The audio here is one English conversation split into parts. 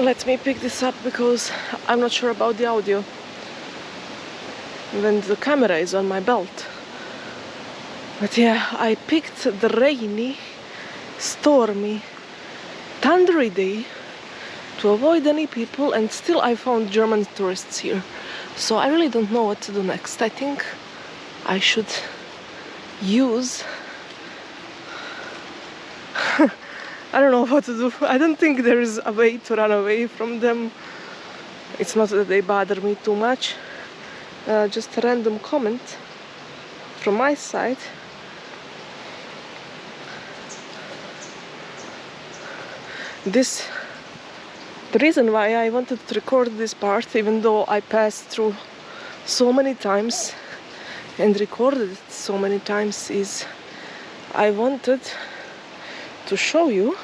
Let me pick this up because I'm not sure about the audio when the camera is on my belt. But yeah, I picked the rainy, stormy, thundery day to avoid any people, and still I found German tourists here. So I really don't know what to do next. I think I should use I don't know what to do. I don't think there is a way to run away from them. It's not that they bother me too much. Just a random comment from my side. The reason why I wanted to record this part, even though I passed through so many times and recorded it so many times, is I wanted to show you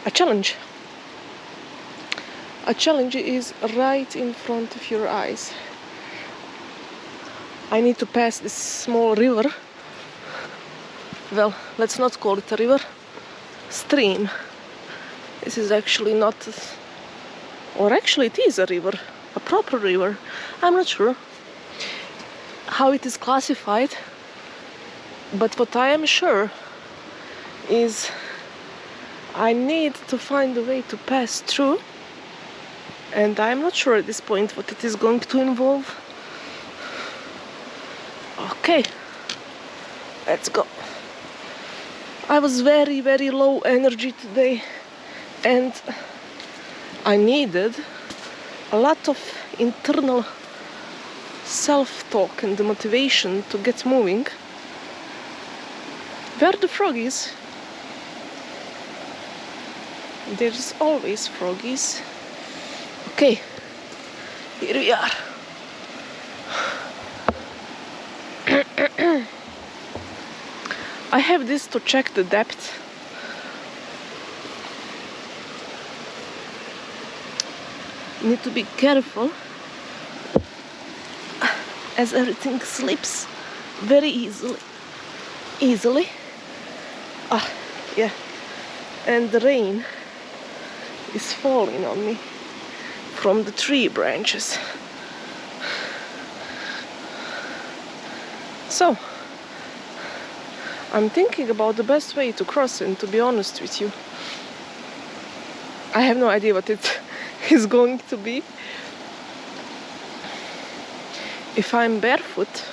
a challenge. A challenge is right in front of your eyes. I need to pass this small river. Well, let's not call it a river. Stream. This is actually not, or actually it is a river, a proper river. I'm not sure how it is classified, but what I am sure is I need to find a way to pass through, and I'm not sure at this point what it is going to involve. Okay, let's go. I was very, very low energy today, and I needed a lot of internal self-talk and the motivation to get moving. Where are the froggies? There's always froggies. Okay, here we are. I have this to check the depth. Need to be careful as everything slips very easily. Ah, yeah. And the rain is falling on me from the tree branches. So I'm thinking about the best way to cross, and to be honest with you, I have no idea what it is going to be. If I'm barefoot,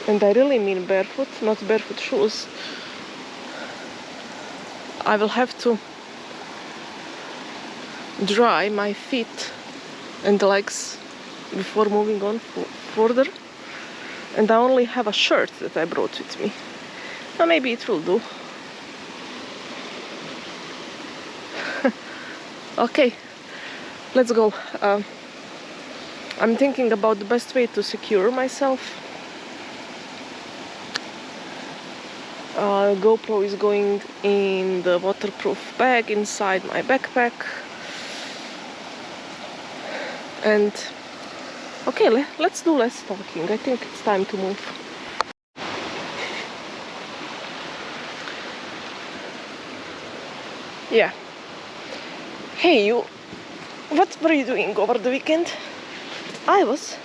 and I really mean barefoot, not barefoot shoes, I will have to dry my feet and legs before moving on further. And I only have a shirt that I brought with me. Well, maybe it will do. Okay, let's go. I'm thinking about the best way to secure myself. GoPro is going in the waterproof bag inside my backpack. And okay, let's do less talking. I think it's time to move. Yeah. Hey you, what were you doing over the weekend? I was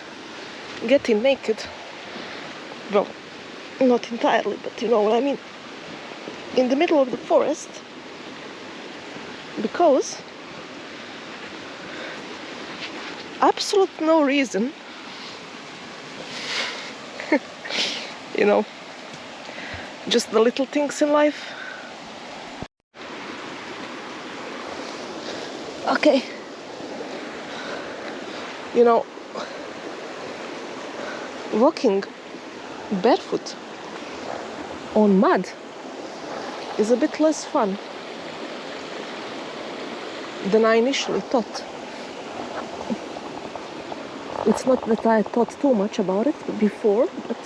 getting naked. Well, not entirely, but you know what I mean. In the middle of the forest. Because absolute no reason. You know, just the little things in life. Okay. You know, walking barefoot on mud is a bit less fun than I initially thought. It's not that I thought too much about it before, but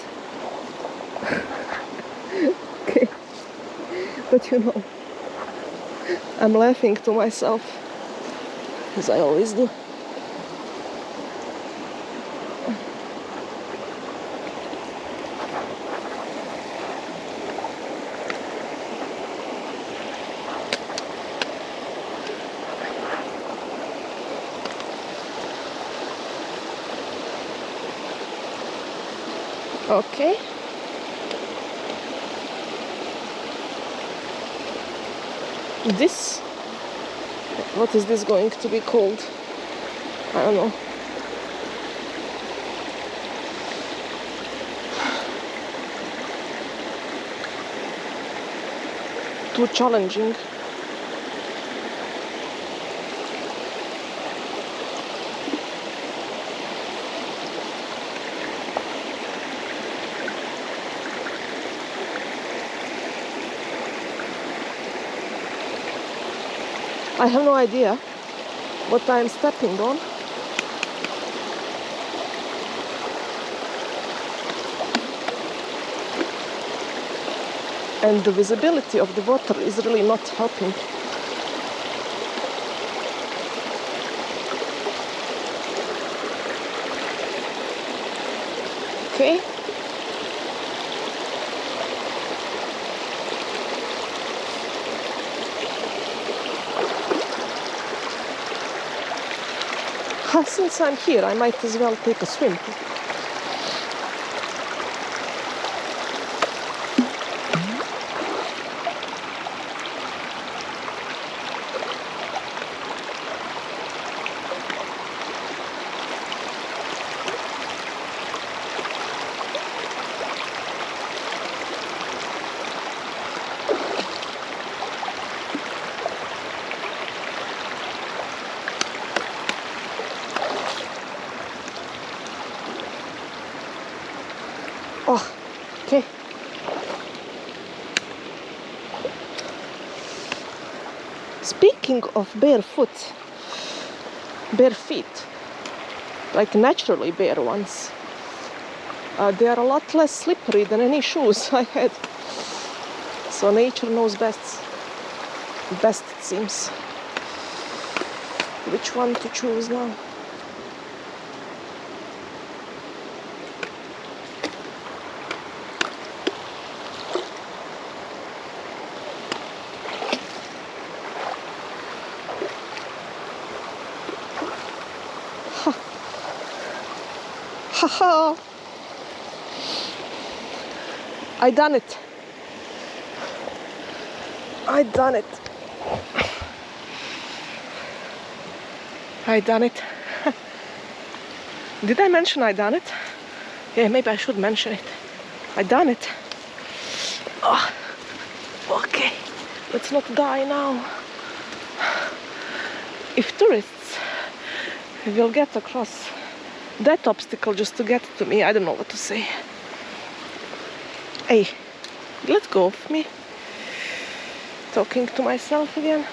okay. But you know, I'm laughing to myself, as I always do. Okay. This, what is this going to be called? I don't know. Too challenging. I have no idea what I'm stepping on. And the visibility of the water is really not helping. Okay. Since I'm here, I might as well take a swim. Oh, okay. Speaking of bare feet, like naturally bare ones, they are a lot less slippery than any shoes I had. So nature knows best it seems. Which one to choose now? Haha! I done it. I done it. I done it. Did I mention I done it? Yeah, maybe I should mention it. I done it. Oh, okay. Let's not die now. If tourists will get across that obstacle just to get to me, I don't know what to say. Hey, let go of me. Talking to myself again.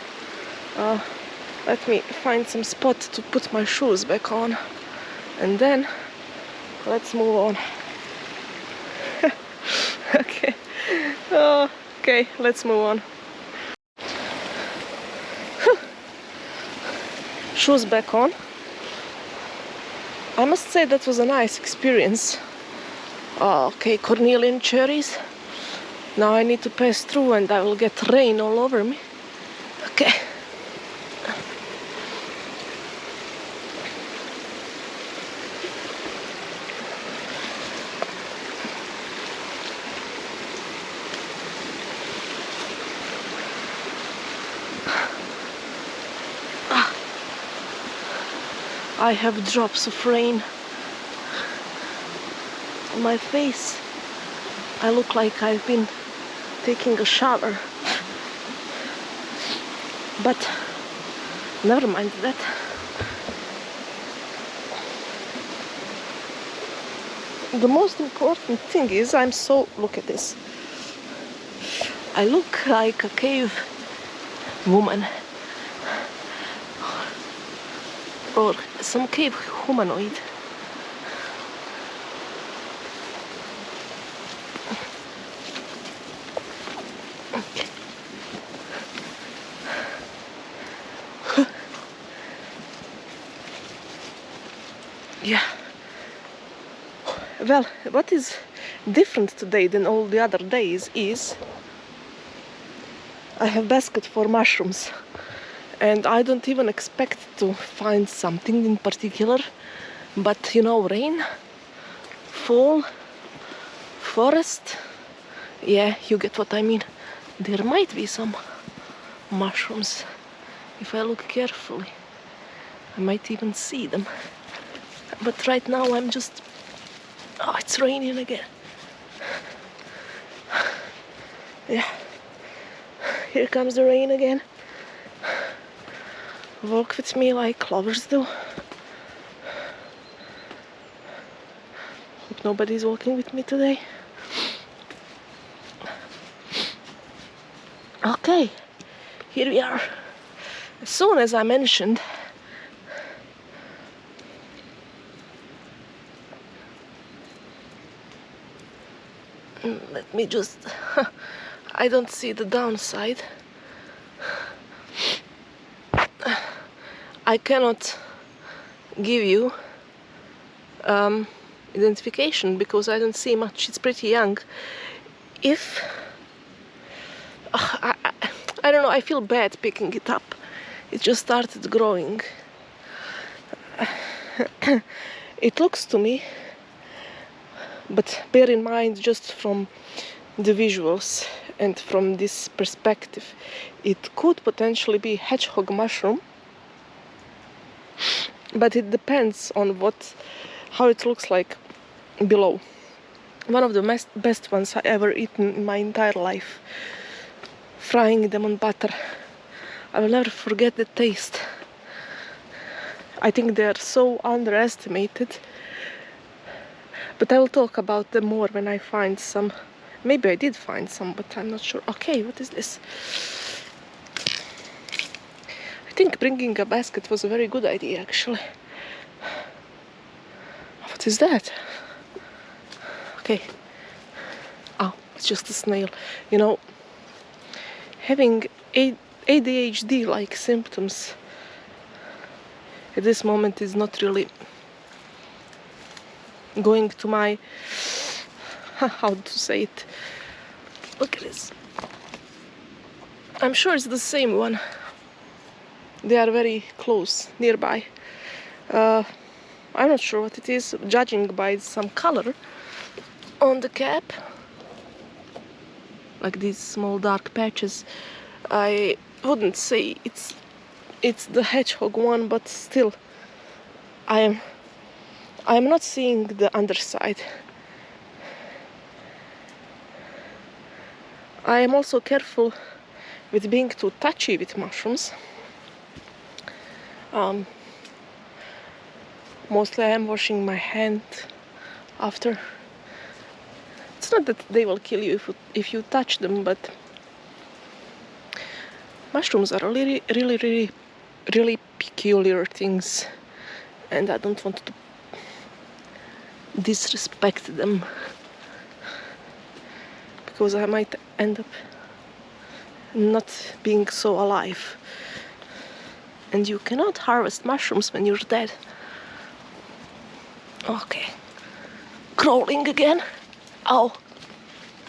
Let me find some spot to put my shoes back on, and then let's move on. Okay. Okay, let's move on. Shoes back on. I must say that was a nice experience. Okay, cornelian cherries. Now I need to pass through and I will get rain all over me. Okay. I have drops of rain on my face. I look like I've been taking a shower. But never mind that. The most important thing is look at this. I look like a cave woman. Or some cave humanoid. Okay. Yeah. Well, what is different today than all the other days is I have basket for mushrooms. And I don't even expect to find something in particular, but you know, rain, fall, forest. Yeah, you get what I mean. There might be some mushrooms. If I look carefully, I might even see them. But right now I'm just... Oh, it's raining again. Yeah. Here comes the rain again. Walk with me like lovers do. Hope nobody's walking with me today. Okay, here we are. As soon as I mentioned let me just... I don't see the downside. I cannot give you identification because I don't see much. It's pretty young. If... I don't know, I feel bad picking it up. It just started growing. It looks to me, but bear in mind, just from the visuals and from this perspective, it could potentially be hedgehog mushroom, but it depends on how it looks like below. One of the best ones I ever eaten in my entire life. Frying them on butter. I will never forget the taste. I think they are so underestimated. But I will talk about them more when I find some. Maybe I did find some, but I'm not sure. Okay, what is this? I think bringing a basket was a very good idea, actually. What is that? Okay. Oh, it's just a snail. You know, having ADHD-like symptoms at this moment is not really going to my... how to say it? Look at this. I'm sure it's the same one. They are very close, nearby. I'm not sure what it is, judging by some color on the cap. Like these small dark patches. I wouldn't say it's the hedgehog one, but still I am not seeing the underside. I am also careful with being too touchy with mushrooms. Mostly I am washing my hand after. It's not that they will kill you if you touch them, but mushrooms are really peculiar things, and I don't want to disrespect them because I might end up not being so alive. And you cannot harvest mushrooms when you're dead. Okay. Crawling again. Oh.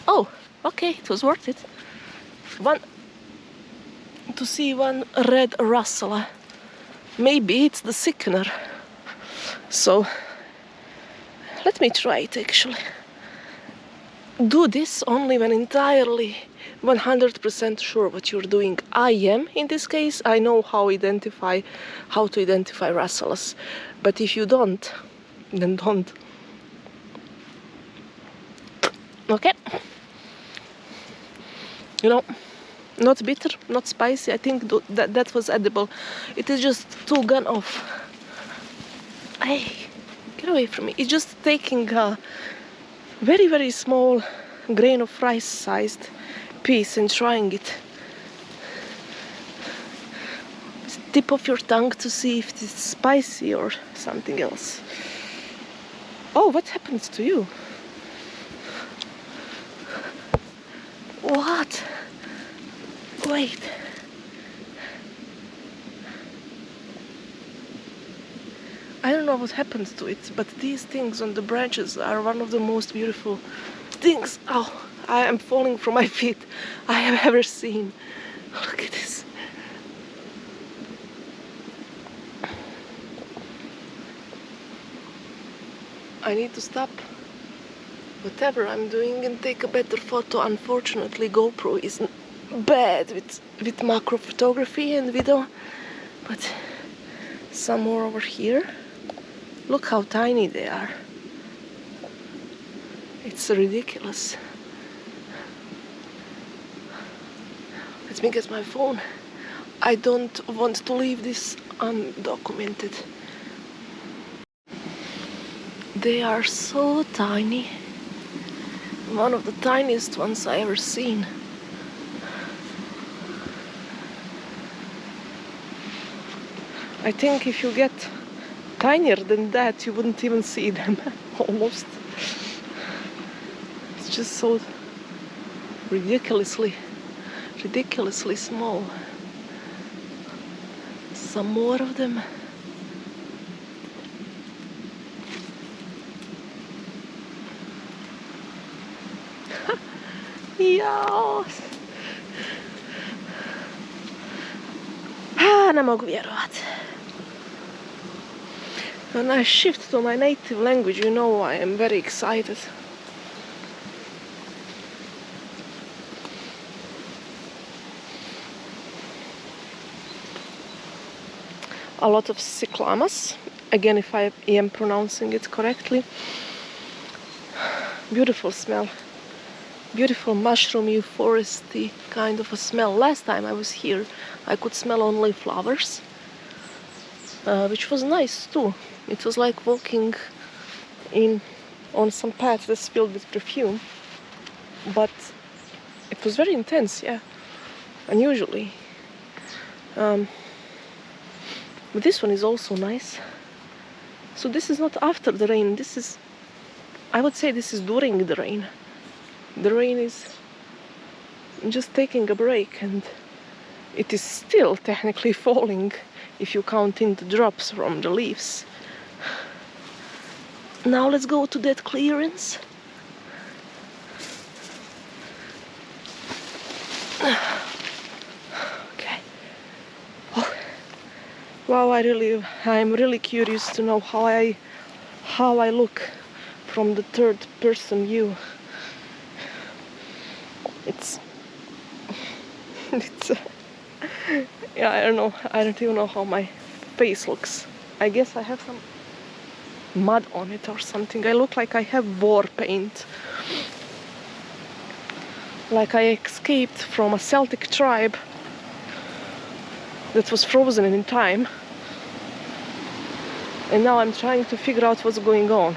Oh, okay, it was worth it. To see one red russula. Maybe it's the sickener. So, let me try it actually. Do this only when entirely 100% sure what you're doing. I am in this case. I know how to identify russulas. But if you don't, then don't. Okay. You know, not bitter, not spicy. I think that was edible. It is just too gone off. Hey, get away from me. It's just taking a very small grain of rice sized piece and trying it. Tip of your tongue to see if it's spicy or something else. Oh, what happened to you? What? Wait. I don't know what happened to it, but these things on the branches are one of the most beautiful things. Oh, I am falling from my feet I have ever seen. Look at this. I need to stop whatever I'm doing and take a better photo. Unfortunately, GoPro is bad with macro photography and video. But some more over here. Look how tiny they are. It's ridiculous. Let me get my phone. I don't want to leave this undocumented. They are so tiny. One of the tiniest ones I ever seen. I think if you get tinier than that, you wouldn't even see them, almost. It's just so ridiculously small. Some more of them. Jaos. Ne mogu vjerovati. When I shift to my native language, you know I am very excited. A lot of cyclamas, again if I am pronouncing it correctly. Beautiful smell. Beautiful mushroomy, foresty kind of a smell. Last time I was here, I could smell only flowers, which was nice too. It was like walking on some path that's filled with perfume, but it was very intense, yeah, unusually. But this one is also nice. So this is not after the rain. This is, I would say, this is during the rain. The rain is just taking a break, and it is still technically falling if you count in the drops from the leaves. Now let's go to that clearance. Okay. Oh. Wow, I'm really curious to know how I look from the third person view. It's yeah, I don't know. I don't even know how my face looks. I guess I have some mud on it or something. I look like I have war paint. Like I escaped from a Celtic tribe that was frozen in time. And now I'm trying to figure out what's going on.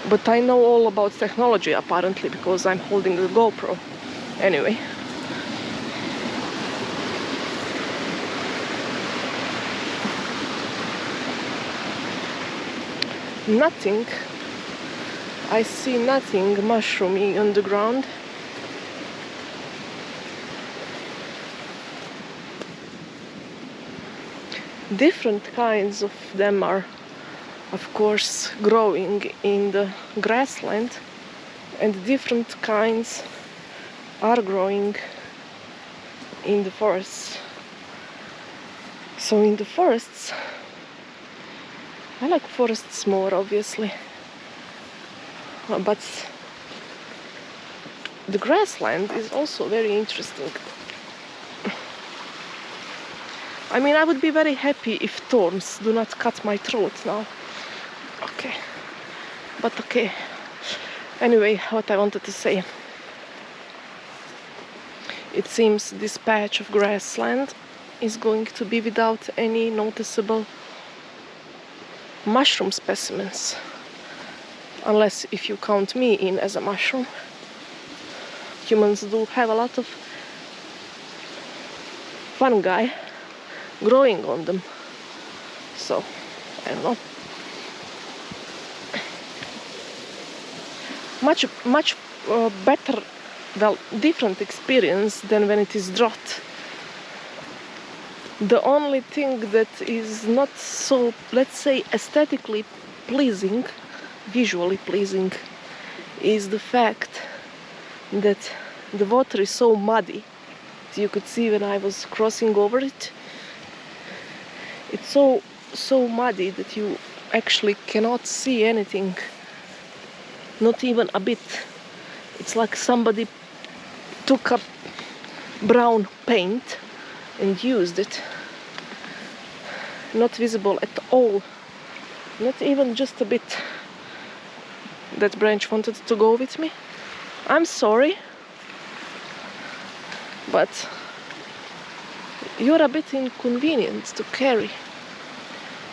But I know all about technology apparently because I'm holding the GoPro. Anyway. Nothing. I see nothing mushroomy on the ground. Different kinds of them are, of course, growing in the grassland, and different kinds are growing in the forests. So in the forests, I like forests more, obviously, but the grassland is also very interesting. I mean, I would be very happy if thorns do not cut my throat now. Okay, but okay. Anyway, what I wanted to say. It seems this patch of grassland is going to be without any noticeable mushroom specimens. Unless if you count me in as a mushroom. Humans do have a lot of fungi growing on them. So, I don't know. Much better, well, different experience than when it is drought. The only thing that is not so, let's say, aesthetically pleasing, visually pleasing, is the fact that the water is so muddy. As you could see when I was crossing over it, it's so muddy that you actually cannot see anything Not even a bit. It's like somebody took up brown paint and used it. Not visible at all. Not even just a bit. That branch wanted to go with me. I'm sorry, but you're a bit inconvenient to carry.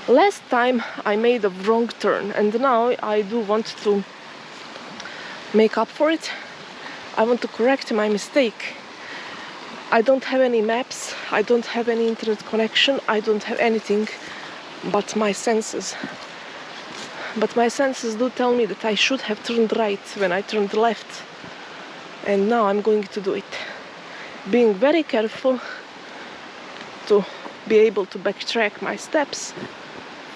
Last time I made a wrong turn, and now I do want to make up for it. I want to correct my mistake. I don't have any maps, I don't have any internet connection, I don't have anything but my senses. But my senses do tell me that I should have turned right when I turned left. And now I'm going to do it. Being very careful to be able to backtrack my steps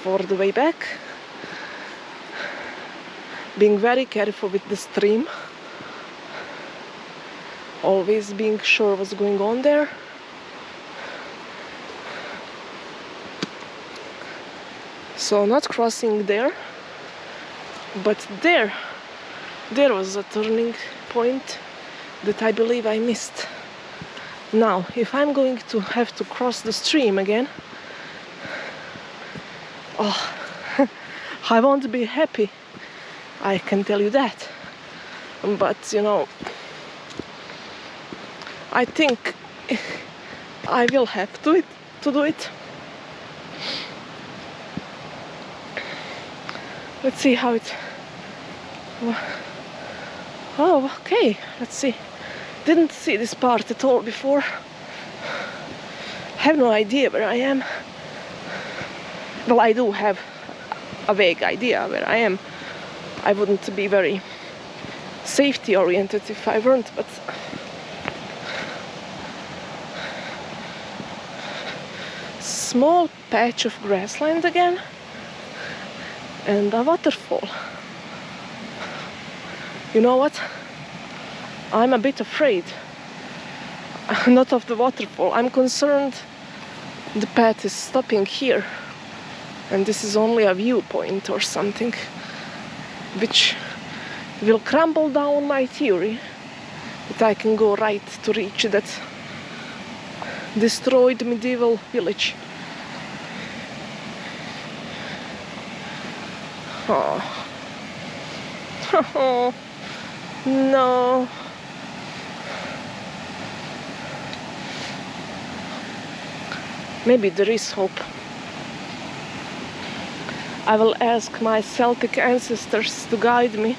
for the way back. Being very careful with the stream. Always being sure what's going on there. So not crossing there, but there was a turning point that I believe I missed. Now, if I'm going to have to cross the stream again, oh, I won't be happy, I can tell you that. But, you know, I think I will have to do it. Let's see how it... Oh, okay, let's see. Didn't see this part at all before. Have no idea where I am. Well, I do have a vague idea where I am. I wouldn't be very safety oriented if I weren't, but... Small patch of grassland again. And a waterfall. You know what? I'm a bit afraid. Not of the waterfall. I'm concerned the path is stopping here. And this is only a viewpoint or something. Which will crumble down my theory that I can go right to reach that destroyed medieval village. Oh. Oh. No. Maybe there is hope. I will ask my Celtic ancestors to guide me.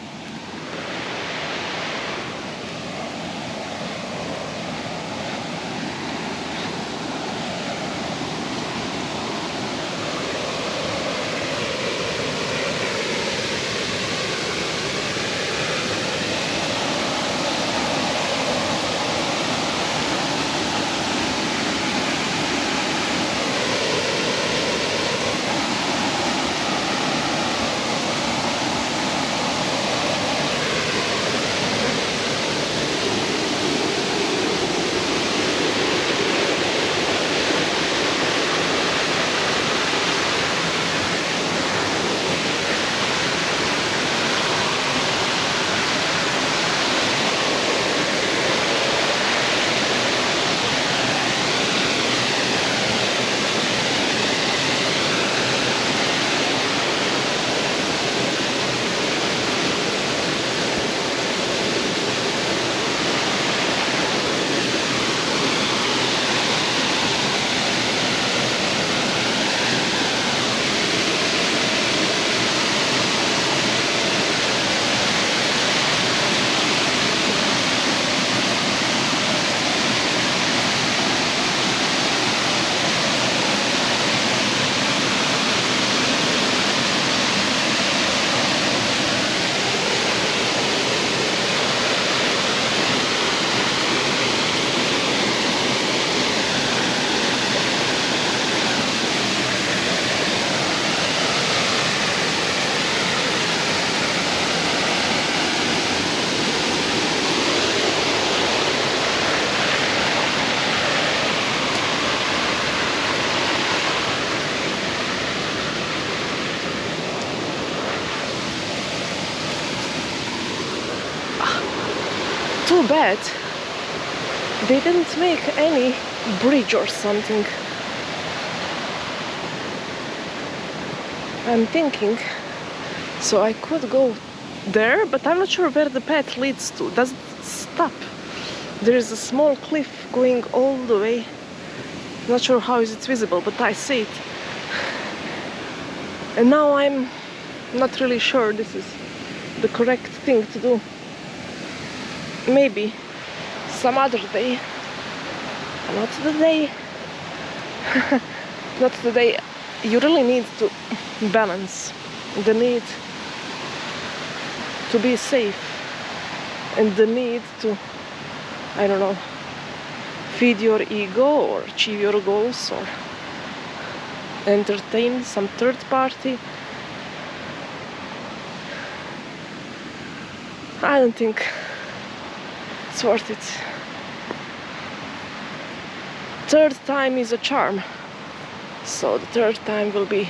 too bad they didn't make any bridge or something. I'm thinking, so I could go there, but I'm not sure where the path leads to. Does it stop? There is a small cliff going all the way. Not sure how is it visible, but I see it. And now I'm not really sure this is the correct thing to do. Maybe some other day. Not the day. Not the day. You really need to balance the need to be safe and the need to, I don't know, feed your ego or achieve your goals or entertain some third party. I don't think it's worth it. Third time is a charm, so the third time will be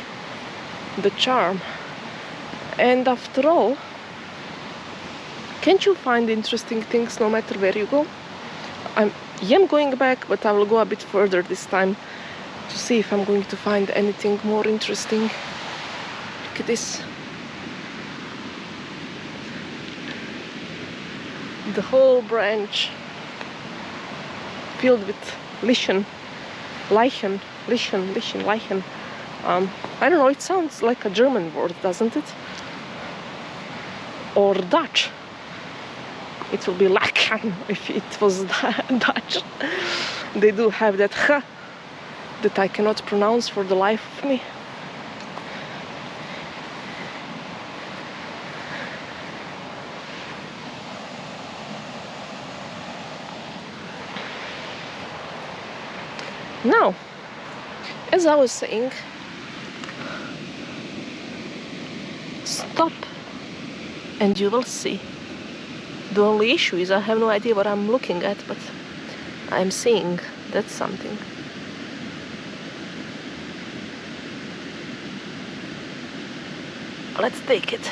the charm. And after all, can't you find interesting things no matter where you go? I am going back, but I will go a bit further this time to see if I'm going to find anything more interesting. Look at this. The whole branch filled with lichen. I don't know, it sounds like a German word, doesn't it? Or Dutch. It will be lichen if it was Dutch. They do have that h that I cannot pronounce for the life of me. Now, as I was saying, stop and you will see. The only issue is I have no idea what I'm looking at, but I'm seeing. That's something. Let's take it.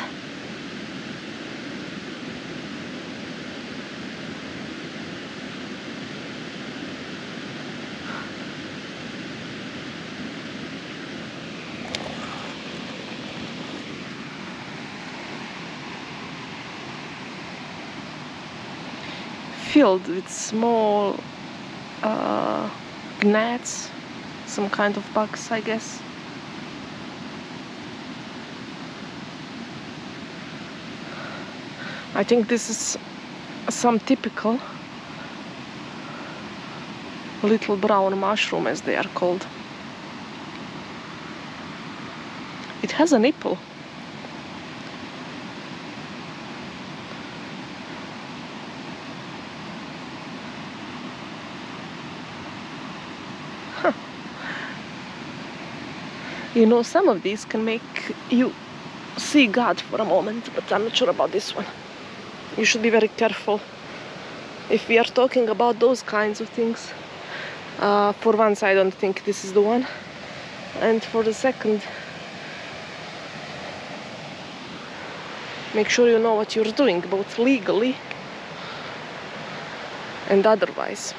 Filled with small gnats, some kind of bugs, I guess. I think this is some typical little brown mushroom, as they are called. It has a nipple. You know, some of these can make you see God for a moment, but I'm not sure about this one. You should be very careful if we are talking about those kinds of things. For once, I don't think this is the one. And for the second, make sure you know what you're doing, both legally and otherwise.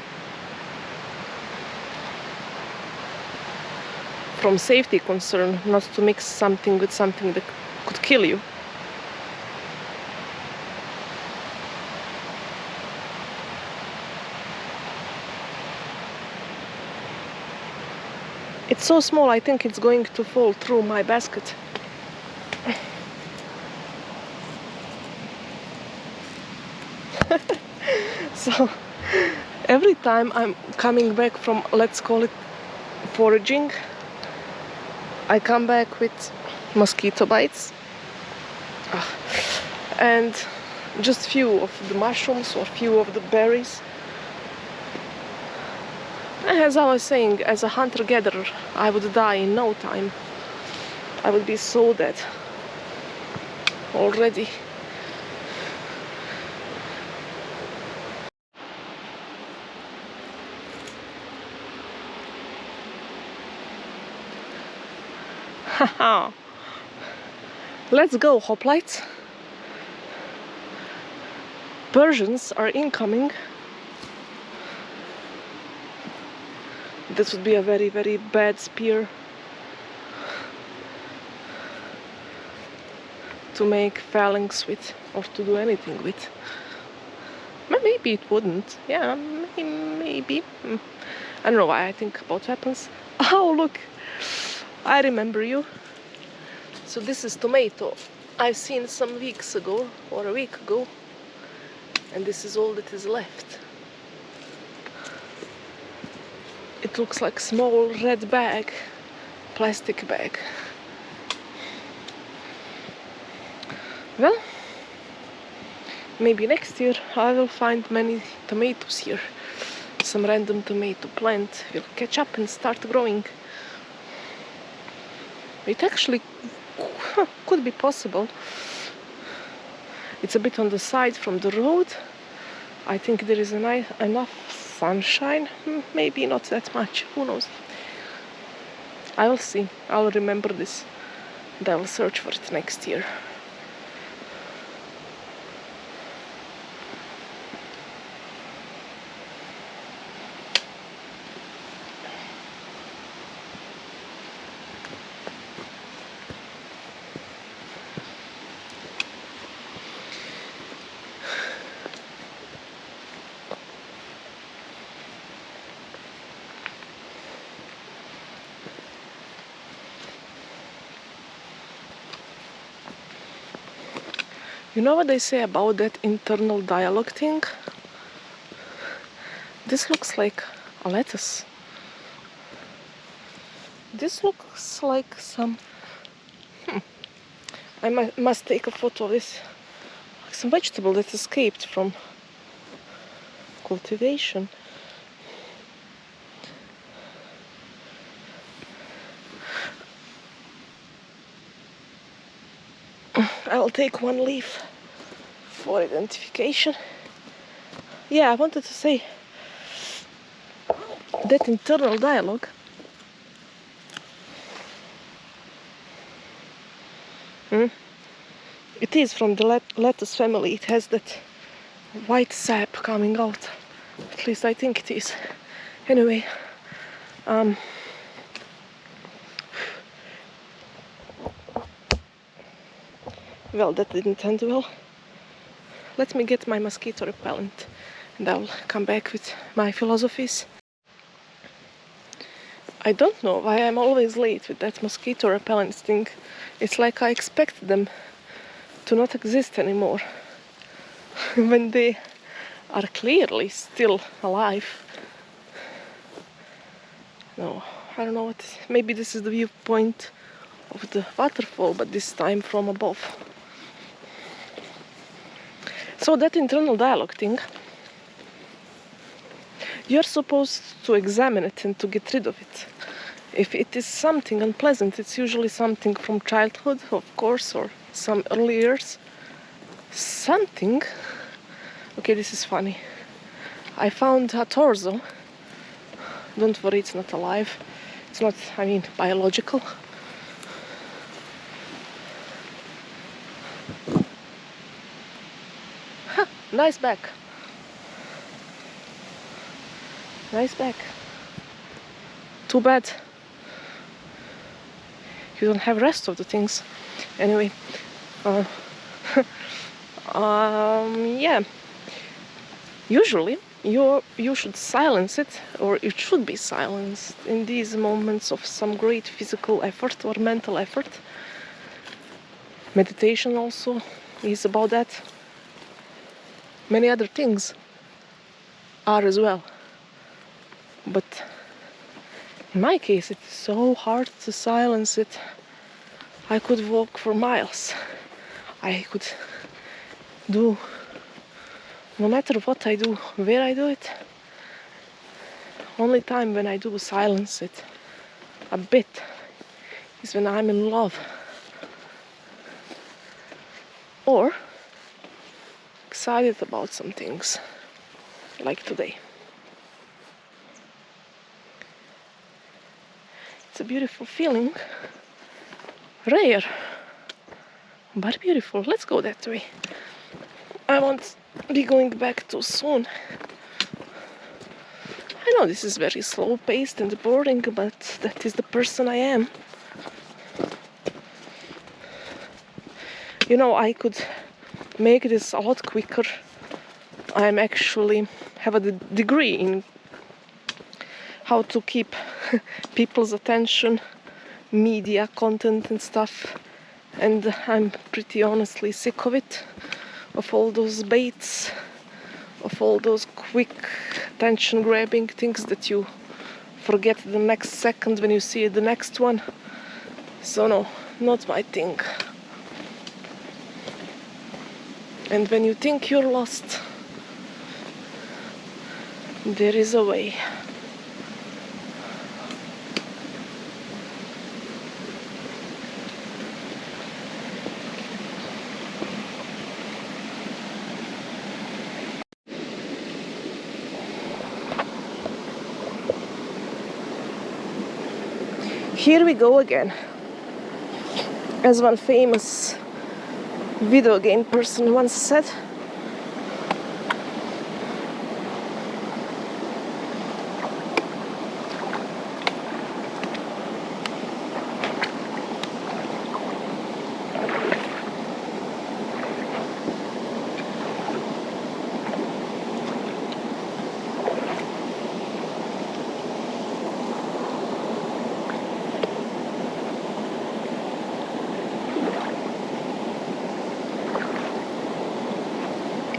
From safety concern, not to mix something with something that could kill you. It's so small, I think it's going to fall through my basket. So, every time I'm coming back from, let's call it foraging, I come back with mosquito bites and just few of the mushrooms or few of the berries. As I was saying, as a hunter-gatherer, I would die in no time. I would be so dead already. Haha. Let's go, hoplites. Persians are incoming, this would be a very, very bad spear to make phalanx with, or to do anything with. Maybe it wouldn't. Yeah, maybe. I don't know why I think about weapons. Oh, look! I remember you. So this is tomato. I've seen some weeks ago, or a week ago. And this is all that is left. It looks like a small red bag. Plastic bag. Well, maybe next year I will find many tomatoes here. Some random tomato plant will catch up and start growing. It actually could be possible. It's a bit on the side from the road. I think there is enough sunshine. Maybe not that much. Who knows? I will see. I'll remember this. And I will search for it next year. You know what they say about that internal dialogue thing? This looks like a lettuce. This looks like some... I must take a photo of this. Like some vegetable that escaped from cultivation. I'll take one leaf for identification. Yeah, I wanted to say that internal dialogue it is from the lettuce family. It has that white sap coming out. At least I think it is. Anyway, well, that didn't end well. Let me get my mosquito repellent and I'll come back with my philosophies. I don't know why I'm always late with that mosquito repellent thing. It's like I expect them to not exist anymore when they are clearly still alive. No, I don't know what. Maybe this is the viewpoint of the waterfall, but this time from above. So that internal dialogue thing, you're supposed to examine it and to get rid of it. If it is something unpleasant, it's usually something from childhood, of course, or some early years. Something. Okay, this is funny. I found a torso. Don't worry, it's not alive. It's not, I mean, biological. Huh, nice back. Nice back. Too bad you don't have rest of the things. Anyway, yeah. Usually, you should silence it, or it should be silenced in these moments of some great physical effort or mental effort. Meditation also is about that. Many other things are as well. But in my case, it's so hard to silence it. I could walk for miles. I could do, no matter what I do, where I do it, only time when I do silence it a bit is when I'm in love. Or excited about some things, like today. It's a beautiful feeling. Rare, but beautiful. Let's go that way. I want be going back too soon. I know this is very slow paced and boring, but that is the person I am. You know, I could make this a lot quicker. I'm actually have a degree in how to keep people's attention, media, content and stuff. And I'm pretty honestly sick of it, of all those baits, of all those quick attention grabbing things that you forget the next second when you see the next one. So no, not my thing. And when you think you're lost, there is a way. Here we go again. As one famous video game person once said,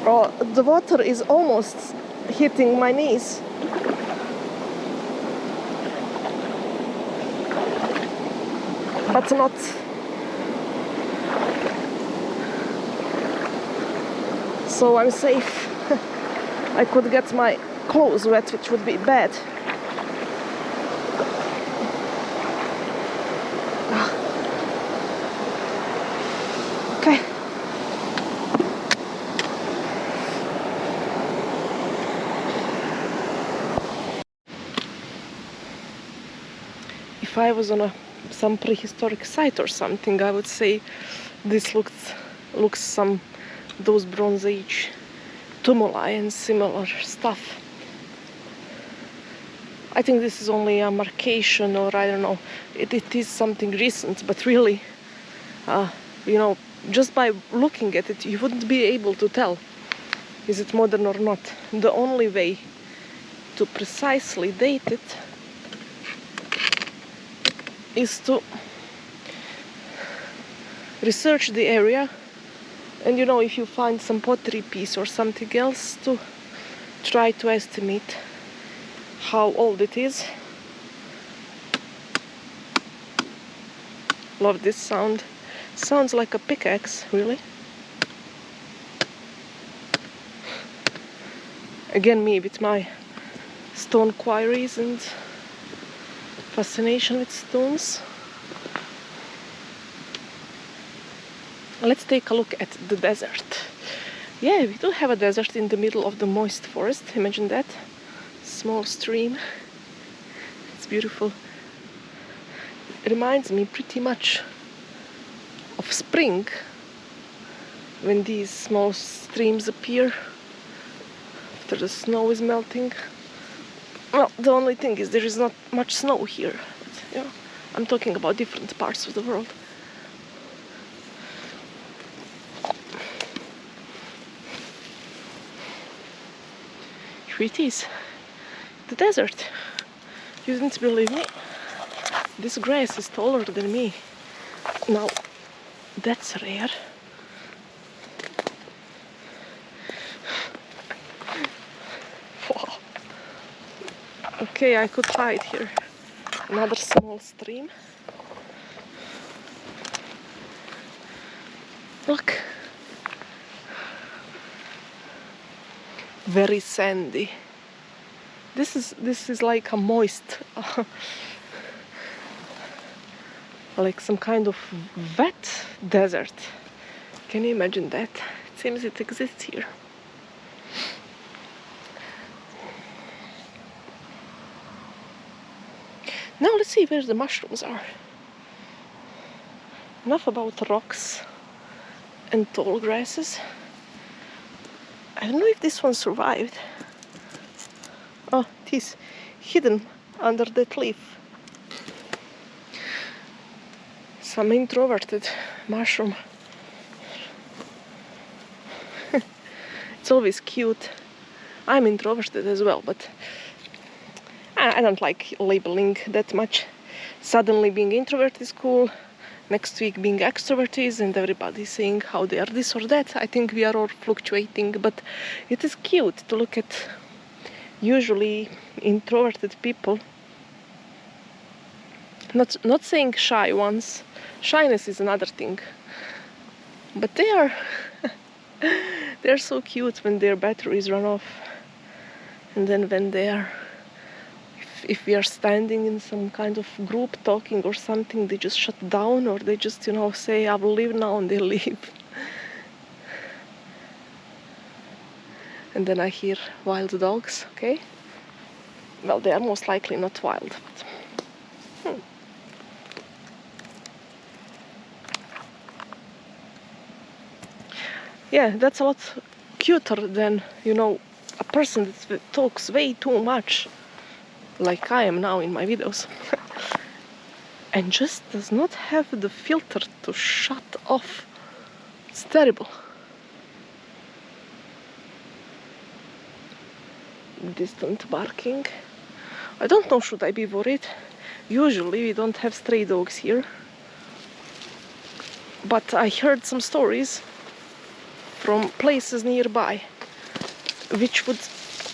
oh, the water is almost hitting my knees. But not. So I'm safe. I could get my clothes wet, which would be bad. Okay. If I was on some prehistoric site or something, I would say this looks some those Bronze Age tumuli and similar stuff. I think this is only a marcation, or I don't know, it is something recent, but really, you know, just by looking at it, you wouldn't be able to tell is it modern or not. The only way to precisely date it is to research the area, and you know, if you find some pottery piece or something else, to try to estimate how old it is. Love this sound. Sounds like a pickaxe, really. Again, me with my stone quarries and fascination with stones. Let's take a look at the desert. Yeah, we do have a desert in the middle of the moist forest. Imagine that. Small stream. It's beautiful. It reminds me pretty much of spring, when these small streams appear after the snow is melting. Well, the only thing is there is not much snow here. But, you know, I'm talking about different parts of the world. Here it is, the desert. You didn't believe me? This grass is taller than me. Now, that's rare. Wow. Okay, I could hide here. Another small stream. Look. Very sandy. This is like a moist, like some kind of wet desert. Can you imagine that? It seems it exists here. Now let's see where the mushrooms are. Enough about rocks and tall grasses. I don't know if this one survived. Oh, it is hidden under that leaf. Some introverted mushroom. It's always cute. I'm introverted as well, but I don't like labeling that much. Suddenly being introvert is cool. Next week being extrovert is, and everybody saying how they are this or that. I think we are all fluctuating, but it is cute to look at usually introverted people. Not saying shy ones. Shyness is another thing. But they're so cute when their batteries run off. And then when they are, if we are standing in some kind of group talking or something, they just shut down, or they just, say, I will leave now, and they leave. And then I hear wild dogs, okay? Well, they are most likely not wild, but... Yeah, that's a lot cuter than, a person that talks way too much, like I am now in my videos, and just does not have the filter to shut off. It's terrible. Distant barking. I don't know, should I be worried? Usually we don't have stray dogs here, but I heard some stories from places nearby which would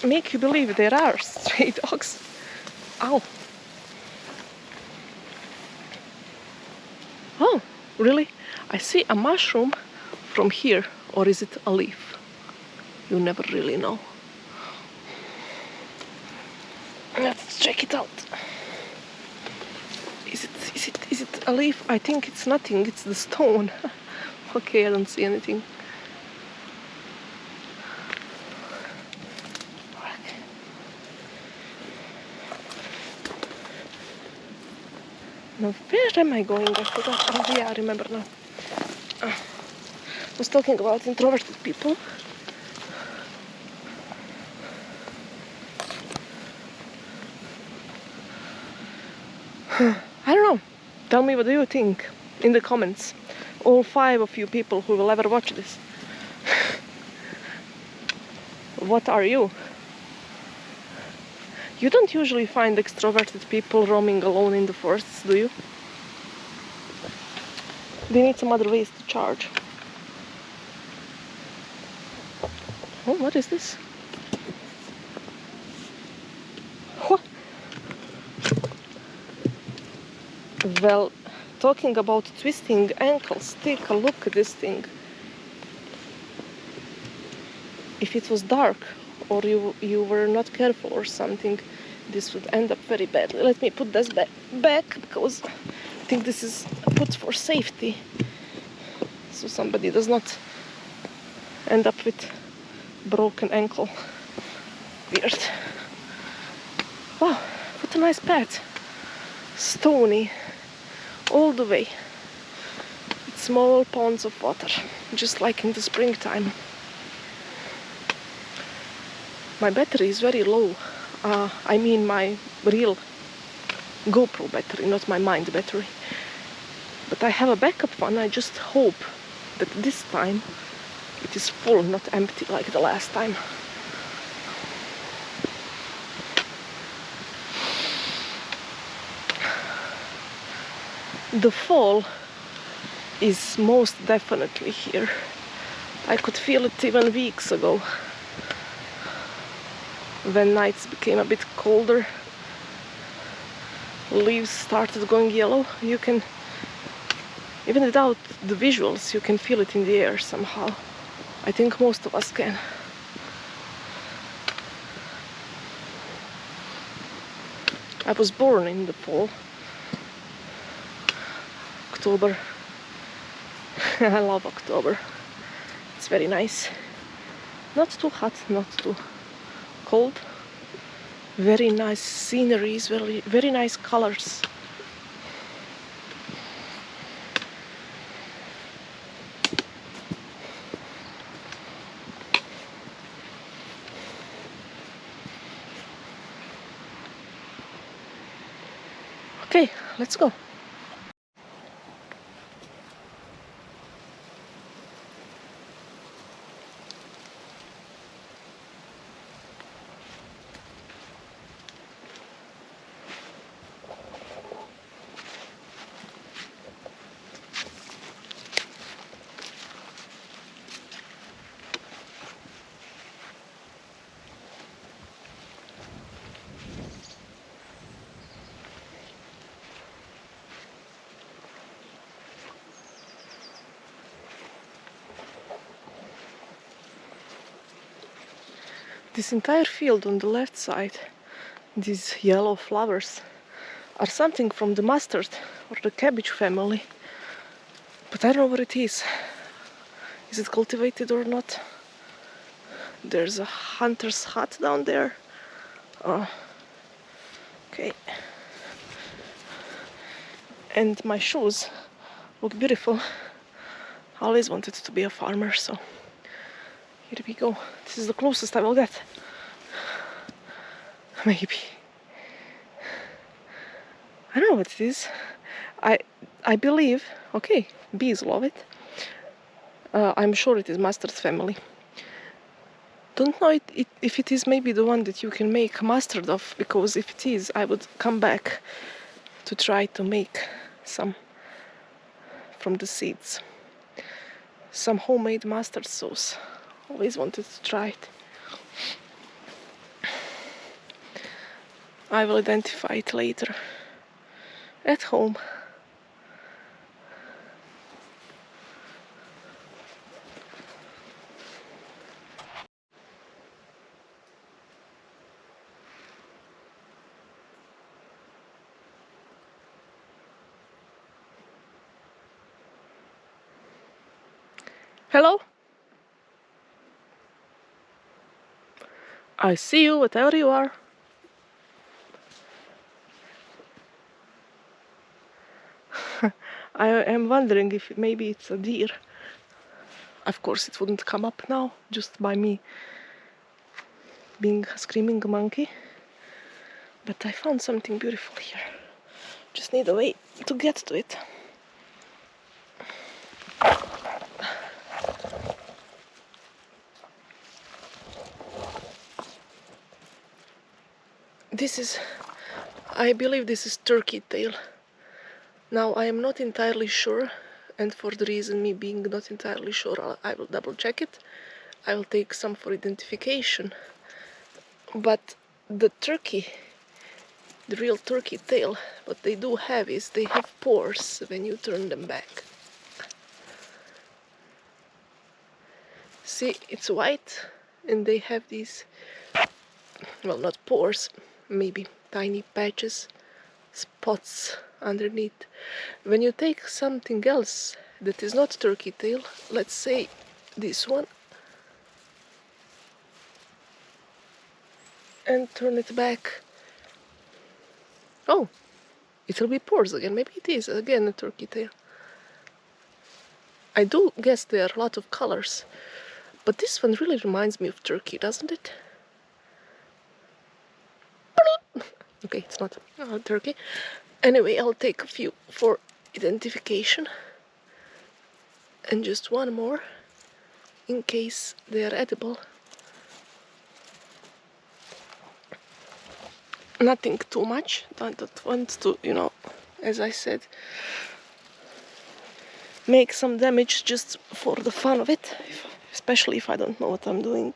make you believe there are stray dogs. Ow. Oh, really? I see a mushroom from here, or is it a leaf? You never really know. Let's check it out. Is it a leaf? I think it's nothing, it's the stone. Okay, I don't see anything. Now, where am I going? I forgot. Oh, yeah, I remember now. I was talking about introverted people. I don't know. Tell me, what do you think in the comments? All 5 of you people who will ever watch this. What are you? You don't usually find extroverted people roaming alone in the forests, do you? They need some other ways to charge. Oh, what is this? What? Well, talking about twisting ankles, take a look at this thing. If it was dark, or you were not careful or something, this would end up very badly. Let me put this back, because I think this is put for safety, so somebody does not end up with broken ankle. Weird. Wow, what a nice path. Stony all the way. With small ponds of water, just like in the springtime. My battery is very low. I mean my real GoPro battery, not my mind battery. But I have a backup one. I just hope that this time it is full, not empty like the last time. The fall is most definitely here. I could feel it even weeks ago, when nights became a bit colder, leaves started going yellow. You can, even without the visuals, you can feel it in the air somehow. I think most of us can. I was born in the fall. October. I love October. It's very nice. Not too hot, not too cold. Very nice sceneries, very nice colors. Okay, let's go. This entire field on the left side, these yellow flowers, are something from the mustard or the cabbage family. But I don't know what it is. Is it cultivated or not? There's a hunter's hut down there. Okay. And my shoes look beautiful. I always wanted to be a farmer, so here we go. This is the closest I will get. Maybe. I don't know what it is. I believe, okay, bees love it. I'm sure it is mustard family. Don't know if it is maybe the one that you can make mustard of, because if it is, I would come back to try to make some from the seeds. Some homemade mustard sauce. Always wanted to try it. I will identify it later at home. Hello? I see you, whatever you are. I am wondering if maybe it's a deer. Of course, it wouldn't come up now, just by me being a screaming monkey. But I found something beautiful here. Just need a way to get to it. I believe this is turkey tail. Now I am not entirely sure, and for the reason me being not entirely sure, I will double check it. I will take some for identification. But the real turkey tail, what they do have is they have pores when you turn them back. See, it's white, and they have these, well, not pores, maybe tiny patches, spots underneath. When you take something else that is not turkey tail, let's say this one, and turn it back, oh, it'll be pores again. Maybe it is again a turkey tail. I do guess there are a lot of colors, but this one really reminds me of turkey, doesn't it? Okay, it's not turkey. Anyway, I'll take a few for identification, and just one more in case they are edible. Nothing too much. Don't want to, as I said, make some damage just for the fun of it, especially if I don't know what I'm doing.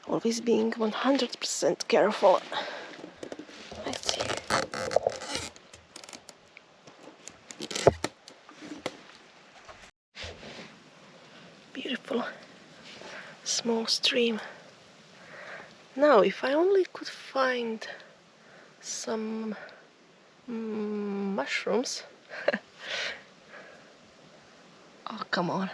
Always being 100% careful. Let's see. Beautiful small stream. Now, if I only could find some mushrooms. Oh, come on.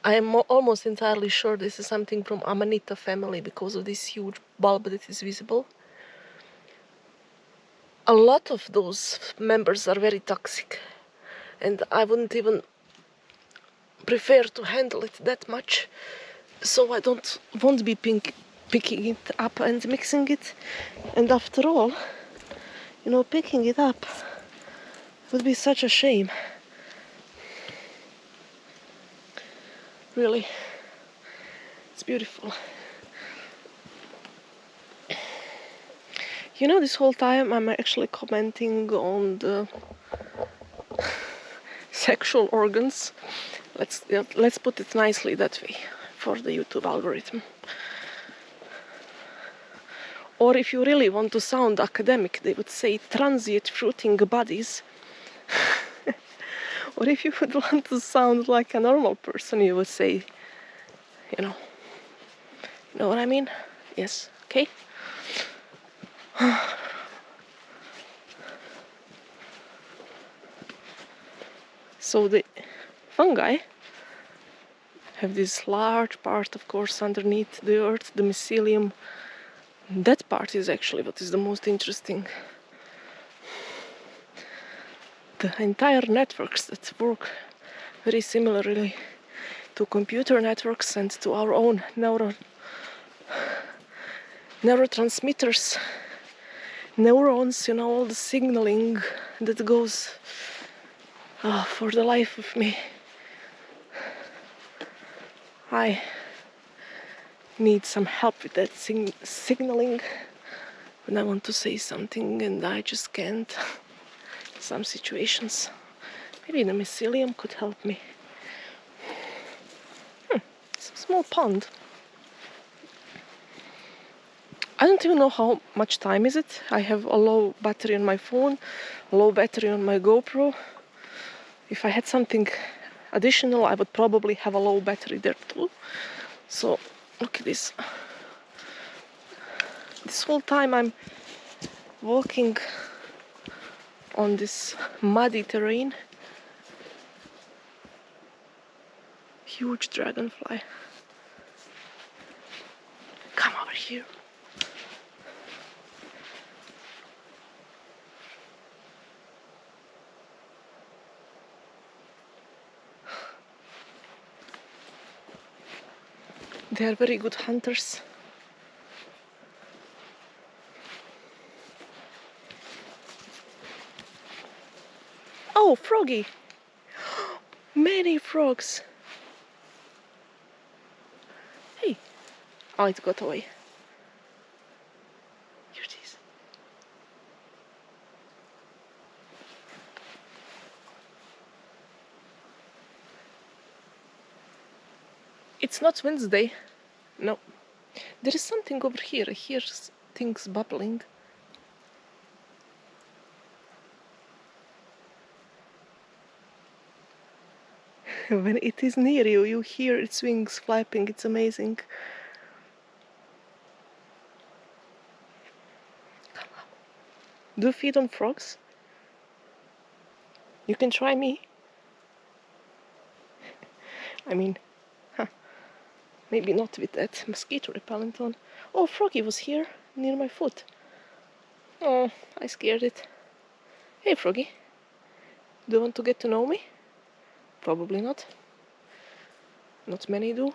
I am almost entirely sure this is something from Amanita family because of this huge bulb that is visible. A lot of those members are very toxic, and I wouldn't even prefer to handle it that much, so I won't be picking it up and mixing it. And after all, you know, picking it up would be such a shame. Really, it's beautiful. You know, this whole time I'm actually commenting on the sexual organs. Let's put it nicely that way for the YouTube algorithm. Or if you really want to sound academic, they would say transient fruiting bodies. Or if you would want to sound like a normal person, you would say, you know what I mean? Yes, okay? So the fungi have this large part, of course, underneath the earth, the mycelium. That part is actually what is the most interesting. The entire networks that work very similarly to computer networks and to our own neurotransmitters, neurons, you know, all the signaling that goes for the life of me. I need some help with that signaling when I want to say something and I just can't. Some situations. Maybe the mycelium could help me. It's a small pond. I don't even know how much time is it. I have a low battery on my phone, a low battery on my GoPro. If I had something additional, I would probably have a low battery there too. So look at this. This whole time I'm walking on this muddy terrain. Huge dragonfly. Come over here. They are very good hunters. Oh, froggy! Many frogs. Hey. Oh, it got away. Here it is. It's not Wednesday. No. There is something over here. I hear things bubbling. When it is near you, you hear its wings flapping. It's amazing. Come on. Do you feed on frogs? You can try me. I mean, maybe not with that mosquito repellent on. Oh, froggy was here, near my foot. Oh, I scared it. Hey, froggy. Do you want to get to know me? Probably not. Not many do.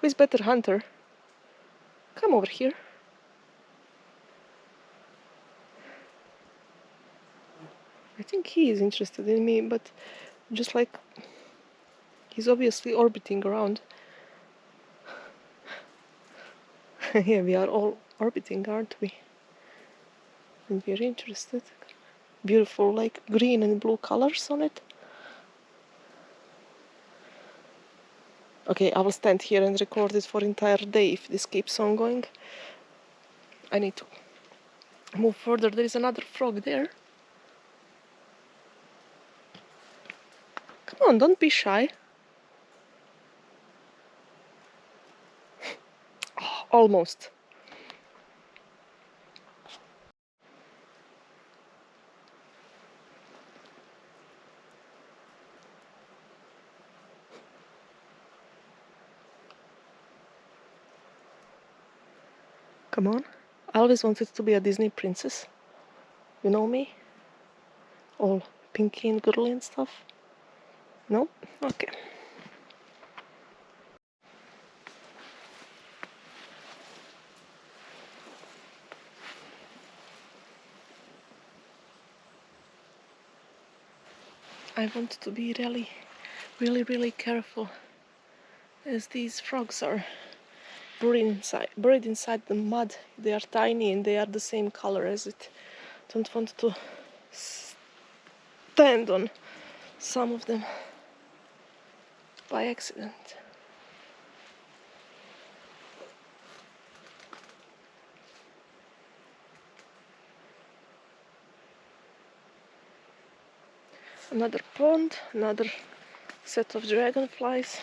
Who is better hunter? Come over here. I think he is interested in me, but just like he's obviously orbiting around. Yeah, we are all orbiting, aren't we? And we're interested. Beautiful, like green and blue colors on it. Okay, I will stand here and record it for entire day if this keeps on going. I need to move further. There is another frog there. Come on, don't be shy. Oh, almost. Come on. I always wanted to be a Disney princess. You know me? All pinky and girly and stuff. No? Okay. I want to be really careful, as these frogs are buried inside the mud. They are tiny and they are the same color as it. Don't want to stand on some of them by accident. Another pond, another set of dragonflies.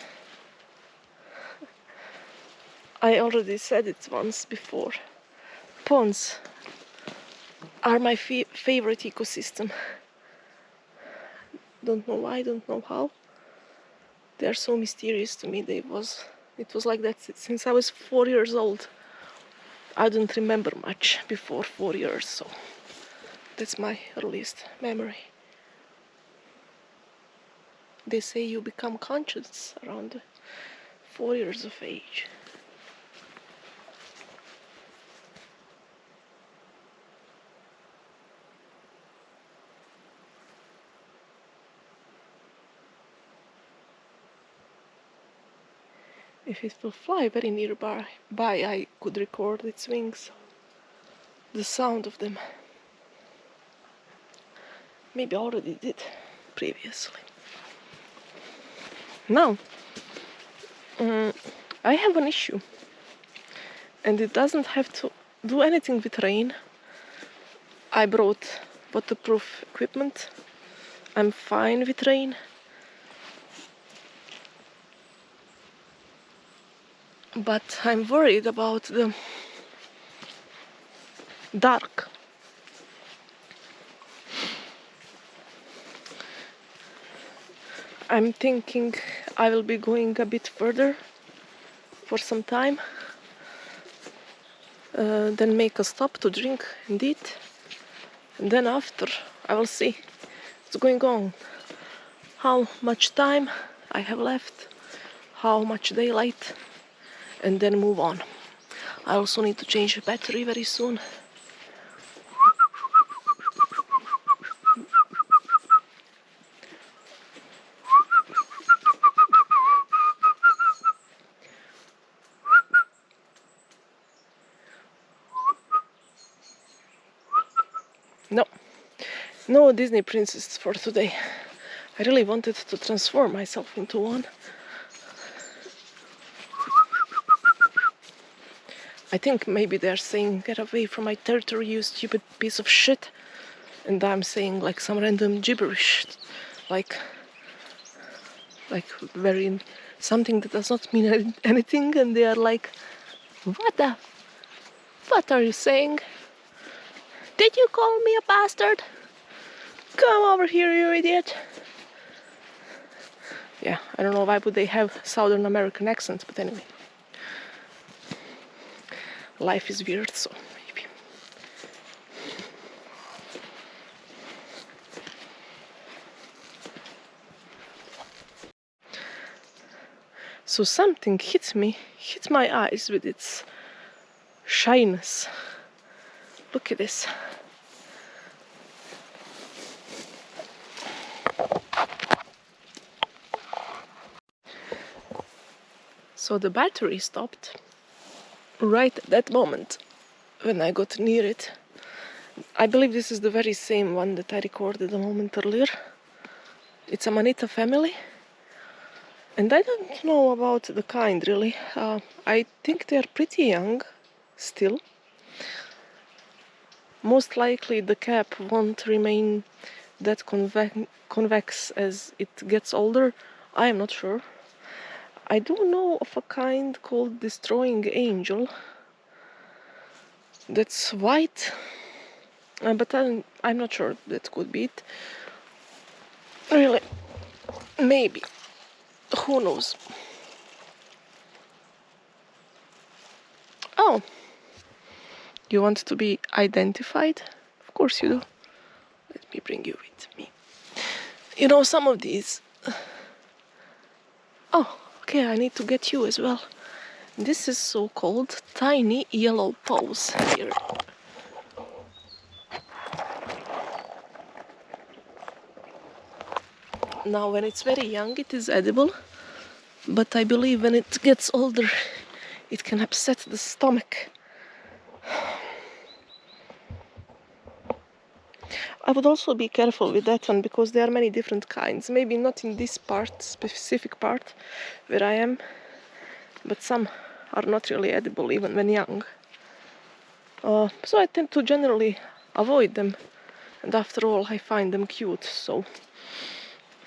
I already said it once before. Ponds are my favorite ecosystem. Don't know why, don't know how. They are so mysterious to me. It was like that since I was 4 years old. I don't remember much before 4 years, so that's my earliest memory. They say you become conscious around 4 years of age. If it will fly very nearby, I could record its wings, the sound of them. Maybe I already did previously. Now, I have an issue, and it doesn't have to do anything with rain. I brought waterproof equipment. I'm fine with rain. But I'm worried about the dark. I'm thinking I will be going a bit further for some time, then make a stop to drink and eat, and then after I will see what's going on, how much time I have left, how much daylight, and then move on. I also need to change the battery very soon. No Disney princess for today. I really wanted to transform myself into one. I think maybe they're saying, get away from my territory, you stupid piece of shit. And I'm saying like some random gibberish, like very something that does not mean anything, and they are like, what are you saying? Did you call me a bastard? Come over here, you idiot. Yeah, I don't know why would they have Southern American accents, but anyway. Life is weird, so maybe. So something hit my eyes with its shyness. Look at this. So the battery stopped right at that moment when I got near it. I believe this is the very same one that I recorded a moment earlier. It's a manita family. And I don't know about the kind really. I think they are pretty young still. Most likely the cap won't remain that convex as it gets older. I am not sure. I do know of a kind called Destroying Angel that's white, but I'm not sure that could be it. Really, maybe. Who knows? Oh, You want to be identified? Of course you do. Let me bring you with me. You know, some of these... Oh, okay, I need to get you as well. This is so-called tiny yellow paws here. Now, when it's very young, it is edible. But I believe when it gets older, it can upset the stomach. I would also be careful with that one because there are many different kinds. Maybe not in this part, specific part where I am, but some are not really edible even when young. So I tend to generally avoid them, and after all I find them cute, so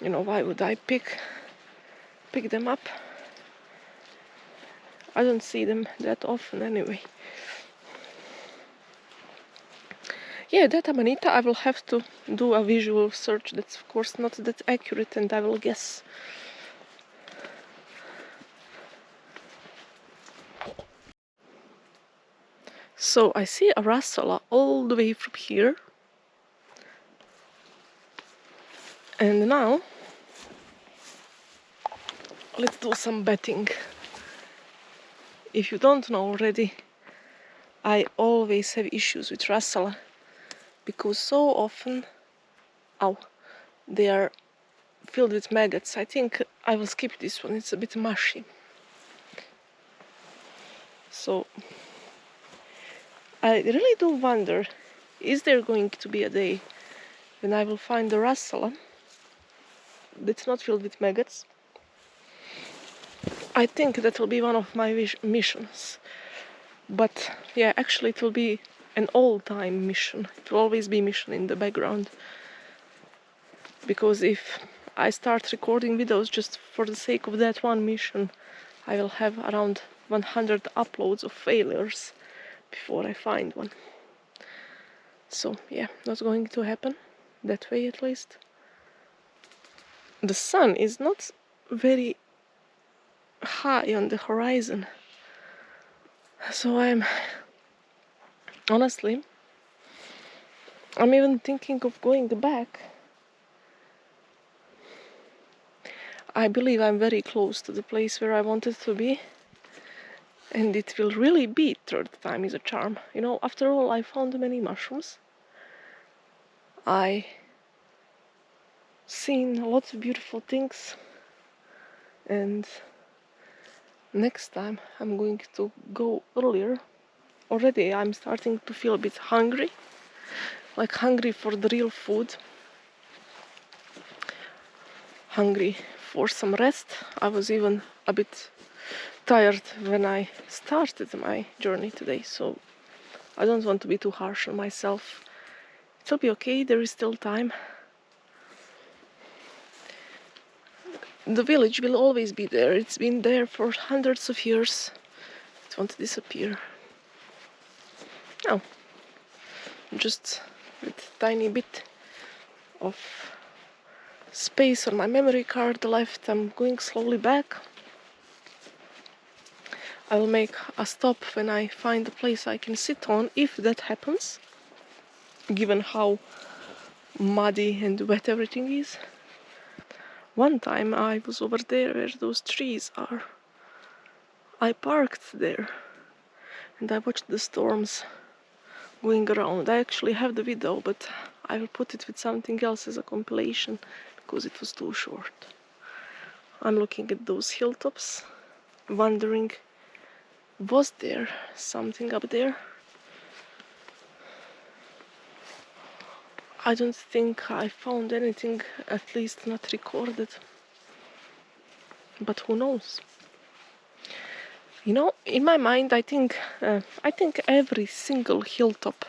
you know, why would I pick them up? I don't see them that often anyway. Yeah, that Amanita, I will have to do a visual search. That's of course not that accurate, and I will guess. So I see a Rassala all the way from here. And now, let's do some betting. If you don't know already, I always have issues with Rassala because so often, they are filled with maggots. I think I will skip this one, it's a bit mushy. So, I really do wonder, is there going to be a day when I will find a Rassala that's not filled with maggots? I think that will be one of my missions. But yeah, actually it will be an all-time mission. It will always be mission in the background. Because if I start recording videos just for the sake of that one mission, I will have around 100 uploads of failures before I find one. So yeah, not going to happen. That way at least. The sun is not very high on the horizon. So honestly, I'm even thinking of going back. I believe I'm very close to the place where I wanted to be. And it will really be third time is a charm. You know, after all, I found many mushrooms. I seen a lot of beautiful things. And next time I'm going to go earlier. Already I'm starting to feel a bit hungry. Like hungry for the real food. Hungry for some rest. I was even a bit tired when I started my journey today, so I don't want to be too harsh on myself. It'll be okay, there is still time. The village will always be there. It's been there for hundreds of years. It won't disappear. Oh, just with a tiny bit of space on my memory card left. I'm going slowly back. I will make a stop when I find a place I can sit on, if that happens, given how muddy and wet everything is. One time I was over there where those trees are. I parked there and I watched the storms going around. I actually have the video, but I will put it with something else as a compilation because it was too short. I'm looking at those hilltops, wondering, was there something up there? I don't think I found anything, at least not recorded. But who knows? You know, in my mind, I think every single hilltop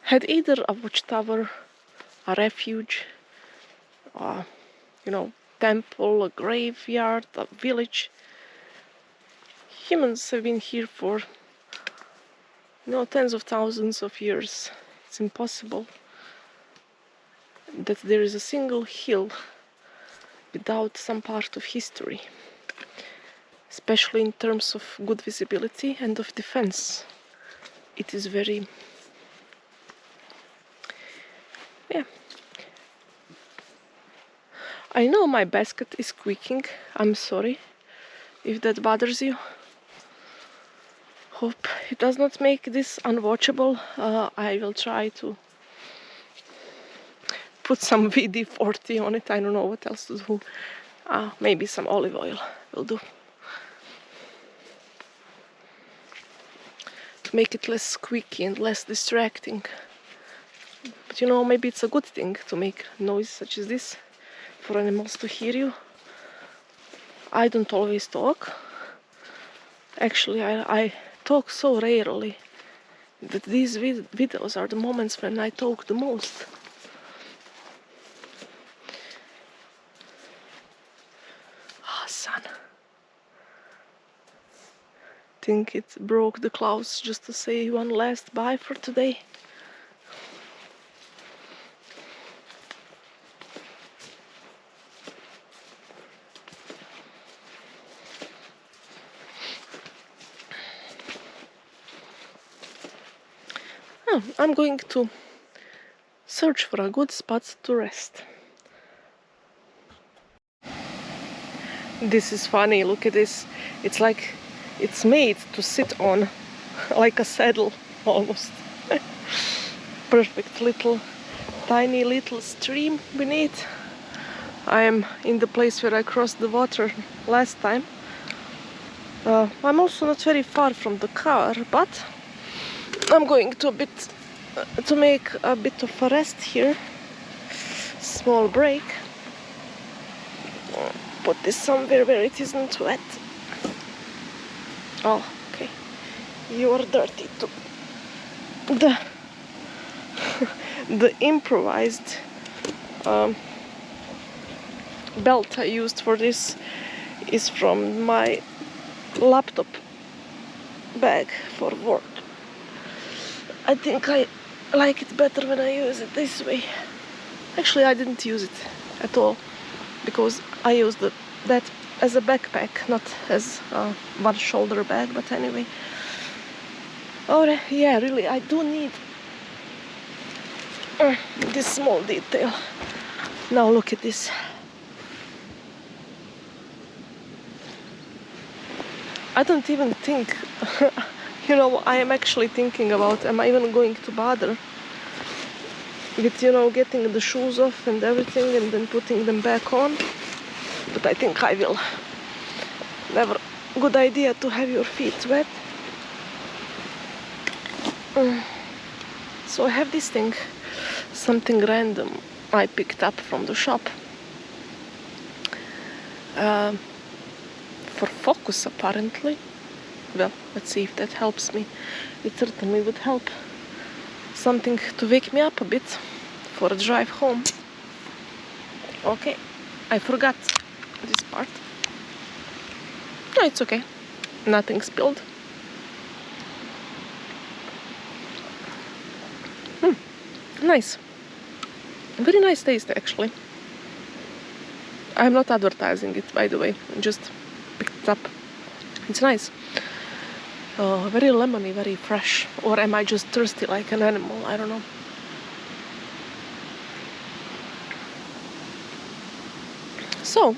had either a watchtower, a refuge, temple, a graveyard, a village. Humans have been here for, tens of thousands of years. It's impossible that there is a single hill without some part of history, especially in terms of good visibility and of defense. it is very, yeah. I know my basket is squeaking. I'm sorry if that bothers you. Hope it does not make this unwatchable. I will try to put some WD-40 on it. I don't know what else to do. Maybe some olive oil will do. To make it less squeaky and less distracting. But you know, maybe it's a good thing to make noise such as this for animals to hear you. I don't always talk. Actually, I talk so rarely that these videos are the moments when I talk the most. Sun. Think it broke the clouds just to say one last bye for today. I'm going to search for a good spot to rest. This is funny, look at this. It's like it's made to sit on, like a saddle almost. Perfect little, tiny little stream beneath. I am in the place where I crossed the water last time. I'm also not very far from the car, but I'm going to make a bit of a rest here. Small break. Put this somewhere where it isn't wet. Oh, okay. You are dirty too. The improvised belt I used for this is from my laptop bag for work. I think I like it better when I use it this way. Actually, I didn't use it at all because I used that as a backpack, not as a one shoulder bag, but anyway. Oh yeah, really, I do need this small detail. Now look at this. I don't even think, you know, I am actually thinking about, am I even going to bother with, you know, getting the shoes off and everything and then putting them back on. But I think I will. Never good idea to have your feet wet. So I have this thing, something random I picked up from the shop. For focus apparently. Well, let's see if that helps me. It certainly would help. Something to wake me up a bit for a drive home. Okay, I forgot this part. No, it's okay. Nothing spilled. Nice. Very nice taste actually. I'm not advertising it, by the way. I just picked it up. It's nice. Very lemony, very fresh. Or am I just thirsty like an animal? I don't know. So,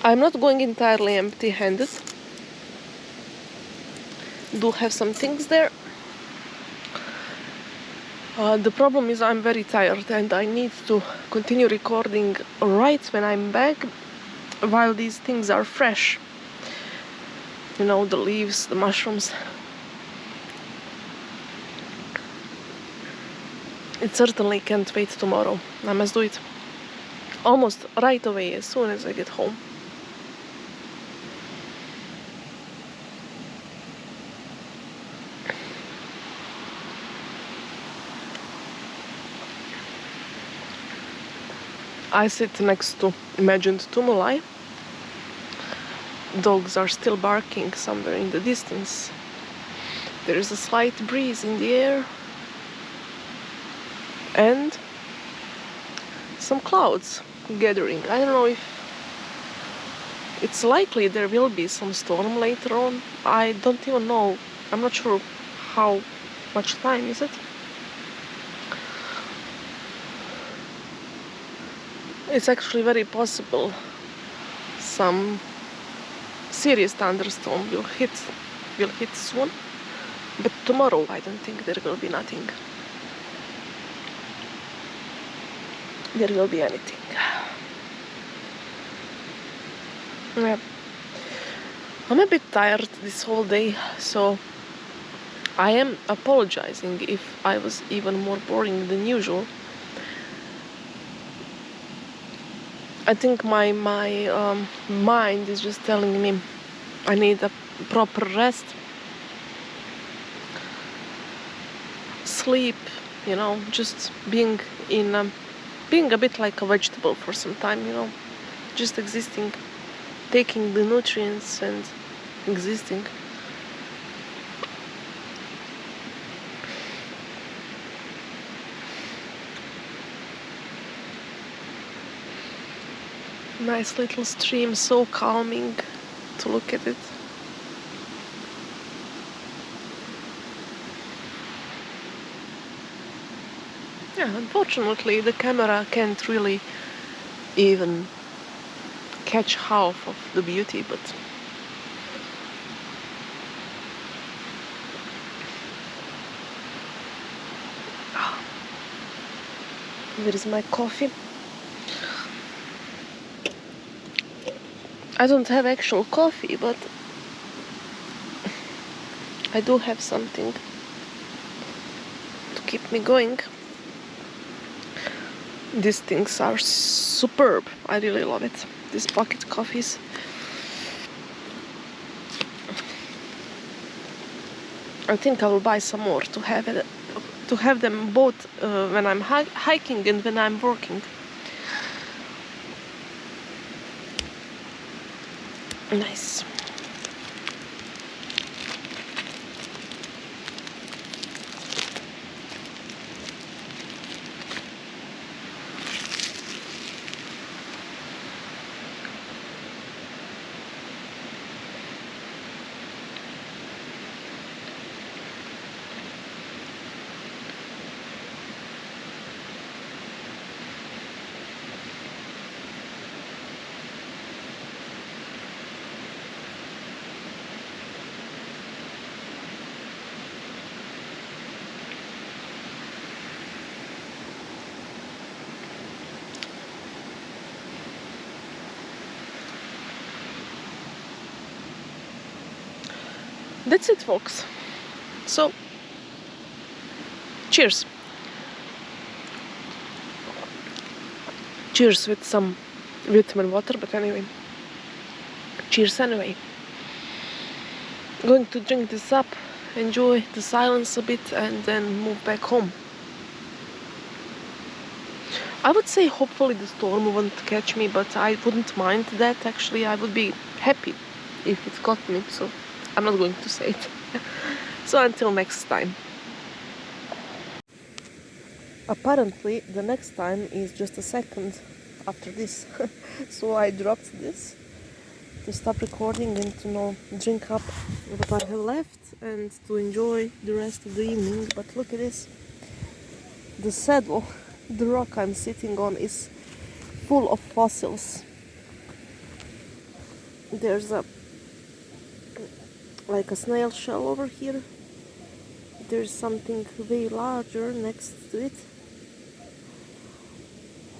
I'm not going entirely empty-handed. Do have some things there. The problem is I'm very tired and I need to continue recording right when I'm back while these things are fresh. You know, the leaves, the mushrooms. It certainly can't wait tomorrow. I must do it almost right away as soon as I get home. I sit next to imagined tumuli. Dogs are still barking somewhere in the distance. There is a slight breeze in the air. And some clouds gathering. I don't know if it's likely there will be some storm later on. I don't even know. I'm not sure how much time is it? It's actually very possible some serious thunderstorm will hit soon, but tomorrow I don't think there will be nothing. There will be anything. Yeah. I'm a bit tired this whole day, so I am apologizing if I was even more boring than usual. I think my mind is just telling me I need a proper rest, sleep, just being a bit like a vegetable for some time, just existing, taking the nutrients and existing. Nice little stream, so calming to look at it. Yeah, unfortunately the camera can't really even catch half of the beauty, but there is my coffee. I don't have actual coffee, but I do have something to keep me going. These things are superb. I really love it. These pocket coffees. I think I will buy some more to have them both when I'm hiking and when I'm working. Nice. That's it, folks. So, cheers. Cheers with some vitamin water, but anyway. Cheers anyway. Going to drink this up, enjoy the silence a bit, and then move back home. I would say hopefully the storm won't catch me, but I wouldn't mind that. Actually, I would be happy if it caught me, so I'm not going to say it. So until next time. Apparently the next time is just a second after this. So I dropped this to stop recording and to drink up what I have left and to enjoy the rest of the evening. But look at this. The saddle, the rock I'm sitting on, is full of fossils. There's like a snail shell over here. There's something way larger next to it.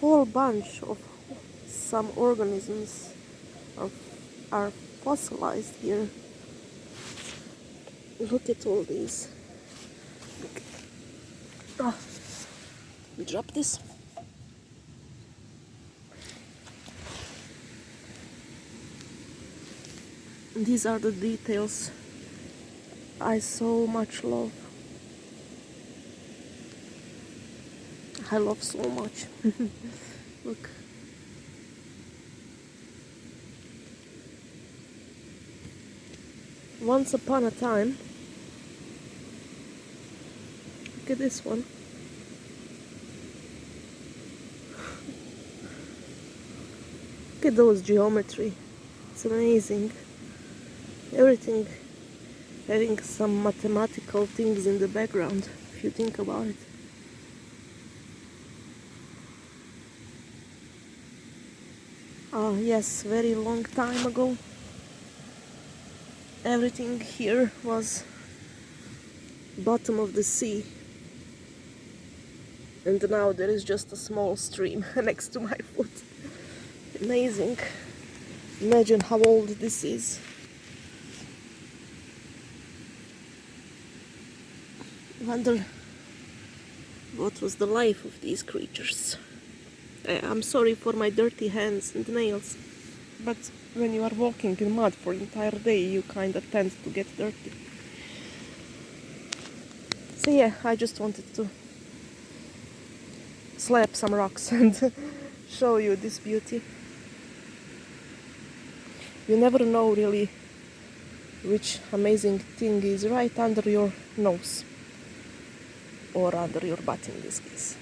Whole bunch of some organisms are fossilized here. Look at all these. Drop this. These are the details I so much love. I love so much. Look. Once upon a time, look at this one. Look at those geometry. It's amazing. Everything having some mathematical things in the background, if you think about it. Ah, yes, very long time ago, everything here was bottom of the sea, and now there is just a small stream next to my foot. Amazing. Imagine how old this is. Wonder what was the life of these creatures. I'm sorry for my dirty hands and nails, but when you are walking in mud for an entire day, you kind of tend to get dirty. So yeah, I just wanted to slap some rocks and show you this beauty. You never know really which amazing thing is right under your nose, or under your butt in this case.